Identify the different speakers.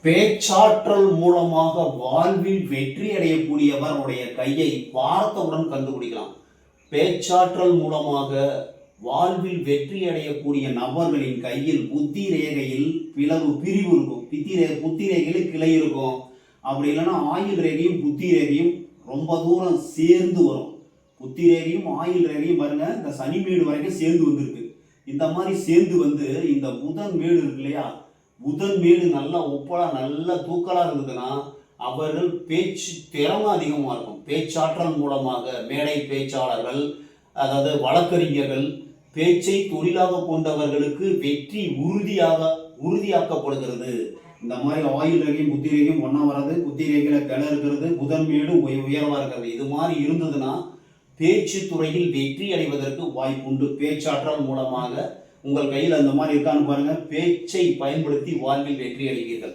Speaker 1: பேச்சாற்றல் மூலமாக வாழ்வில் வெற்றி அடையக்கூடியவருடைய கையை பார்த்தவுடன் கண்டுபிடிக்கலாம். பேச்சாற்றல் மூலமாக வாழ்வில் வெற்றி அடையக்கூடிய நபர்களின் கையில் புத்தி ரேகையில் பிரிவு இருக்கும். புத்தி ரேகையில் கிளை இருக்கும். அப்படி இல்லைன்னா ஆயுள் ரேகையும் புத்தி ரேகையும் ரொம்ப தூரம் சேர்ந்து வரும். புத்தி ரேகையும் ஆயுள் ரேகையும் பாருங்க, இந்த சனி மேடு வரைக்கும் சேர்ந்து வந்திருக்கு. இந்த மாதிரி சேர்ந்து வந்து இந்த புதன் மேடு இருக்கு இல்லையா, புதன் மேடு நல்லா ஒப்பலா நல்லா தூக்கலா இருந்ததுன்னா அவர்கள் பேச்சு திறமை அதிகமாக இருக்கும். பேச்சாற்றல் மூலமாக மேடை பேச்சாளர்கள், அதாவது வழக்கறிஞர்கள், பேச்சை தொழிலாக கொண்டவர்களுக்கு வெற்றி உறுதியாக்கப்படுகிறது. இந்த மாதிரி ஆயுள் ரேகையும் புத்தி ரேகையும் ஒன்றா வர்றது, புத்தி ரேகையில கிளை இருக்கிறது, புதன் மேடு உயர்வா இருக்கிறது, இது மாதிரி இருந்ததுன்னா பேச்சு துறையில் வெற்றி அடைவதற்கு வாய்ப்புண்டு. பேச்சாற்றல் மூலமாக உங்கள் கையில் அந்த மாதிரி இருக்கான்னு பாருங்க. பேச்சை பயன்படுத்தி வாழ்வில் வெற்றி அடைவீர்கள்.